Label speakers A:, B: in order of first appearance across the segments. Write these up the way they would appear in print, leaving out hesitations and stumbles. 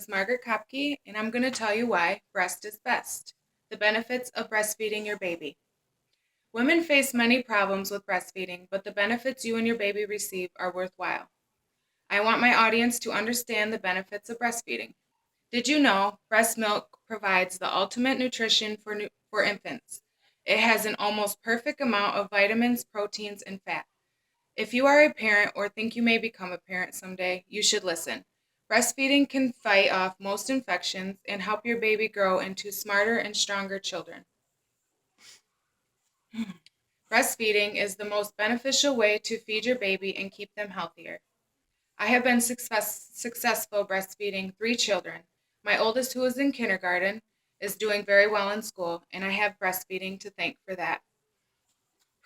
A: is Margaret Kopke, and I'm going to tell you why breast is best. The benefits of breastfeeding your baby. Women face many problems with breastfeeding, but the benefits you and your baby receive are worthwhile. I want my audience to understand the benefits of breastfeeding. Did you know breast milk provides the ultimate nutrition for infants? It has an almost perfect amount of vitamins, proteins, and fat. If you are a parent or think you may become a parent someday, you should listen. Breastfeeding can fight off most infections and help your baby grow into smarter and stronger children. Breastfeeding is the most beneficial way to feed your baby and keep them healthier. I have been successful breastfeeding 3 children. My oldest, who is in kindergarten, is doing very well in school, and I have breastfeeding to thank for that.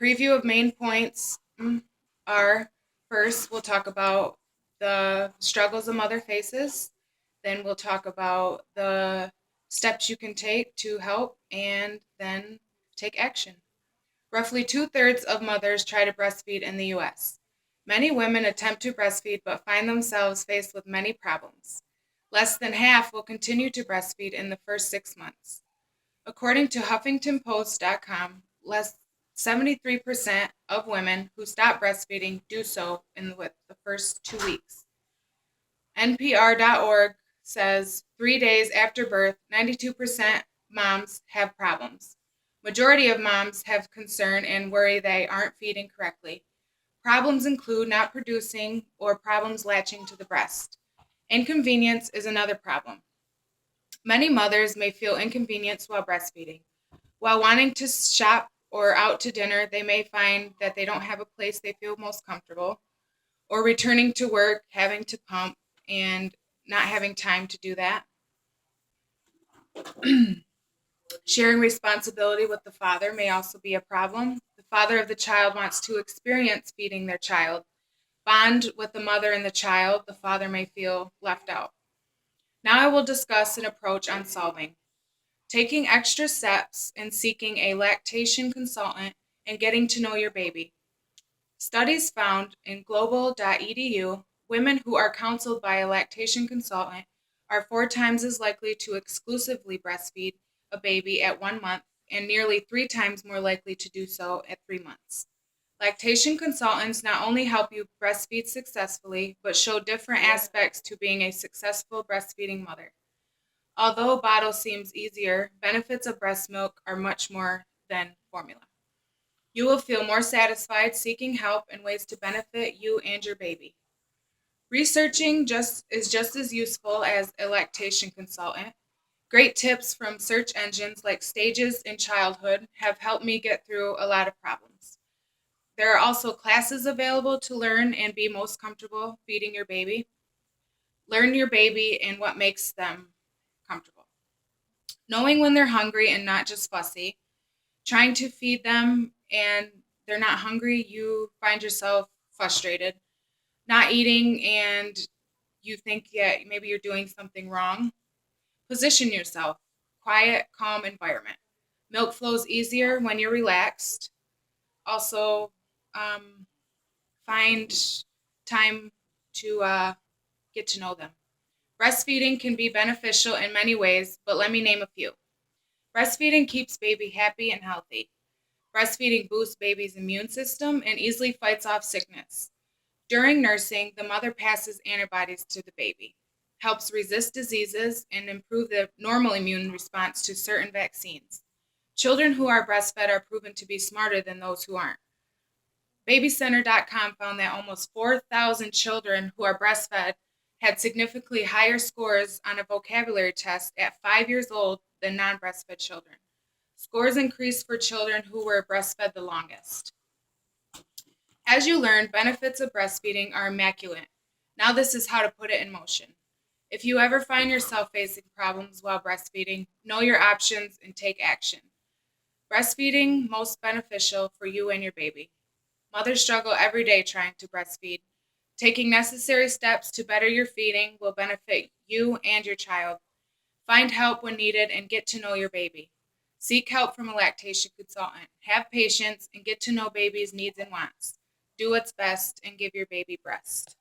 A: Preview of main points are, first, we'll talk about the struggles a mother faces. Then we'll talk about the steps you can take to help, and then take action. Roughly 2/3 of mothers try to breastfeed in the U.S. Many women attempt to breastfeed but find themselves faced with many problems. Less than half will continue to breastfeed in the first 6 months. According to HuffingtonPost.com, less 73% of women who stop breastfeeding do so in the first 2 weeks. NPR.org says 3 days after birth, 92% moms have problems. Majority of moms have concern and worry they aren't feeding correctly. Problems include not producing or problems latching to the breast. Inconvenience is another problem. Many mothers may feel inconvenienced while breastfeeding. While wanting to shop or out to dinner, they may find that they don't have a place they feel most comfortable, or returning to work, having to pump, and not having time to do that. Sharing responsibility with the father may also be a problem. The father of the child wants to experience feeding their child. Bond with the mother and the child, the father may feel left out. Now I will discuss an approach on solving. Taking extra steps in seeking a lactation consultant and getting to know your baby. Studies found in global.edu, women who are counseled by a lactation consultant are 4 times as likely to exclusively breastfeed a baby at 1 month and nearly 3 times more likely to do so at 3 months. Lactation consultants not only help you breastfeed successfully, but show different aspects to being a successful breastfeeding mother. Although a bottle seems easier, benefits of breast milk are much more than formula. You will feel more satisfied seeking help and ways to benefit you and your baby. Researching is just as useful as a lactation consultant. Great tips from search engines like Stages in Childhood have helped me get through a lot of problems. There are also classes available to learn and be most comfortable feeding your baby. Learn your baby and what makes them comfortable. Knowing when they're hungry and not just fussy. Trying to feed them and they're not hungry, you find yourself frustrated. Not eating and you think, yeah, maybe you're doing something wrong. Position yourself. Quiet, calm environment. Milk flows easier when you're relaxed. Also, find time to get to know them. Breastfeeding can be beneficial in many ways, but let me name a few. Breastfeeding keeps baby happy and healthy. Breastfeeding boosts baby's immune system and easily fights off sickness. During nursing, the mother passes antibodies to the baby, helps resist diseases, and improve the normal immune response to certain vaccines. Children who are breastfed are proven to be smarter than those who aren't. BabyCenter.com found that almost 4,000 children who are breastfed had significantly higher scores on a vocabulary test at 5 years old than non-breastfed children. Scores increased for children who were breastfed the longest. As you learned, benefits of breastfeeding are immaculate. Now this is how to put it in motion. If you ever find yourself facing problems while breastfeeding, know your options and take action. Breastfeeding most beneficial for you and your baby. Mothers struggle every day trying to breastfeed. Taking necessary steps to better your feeding will benefit you and your child. Find help when needed and get to know your baby. Seek help from a lactation consultant. Have patience and get to know baby's needs and wants. Do what's best and give your baby breast.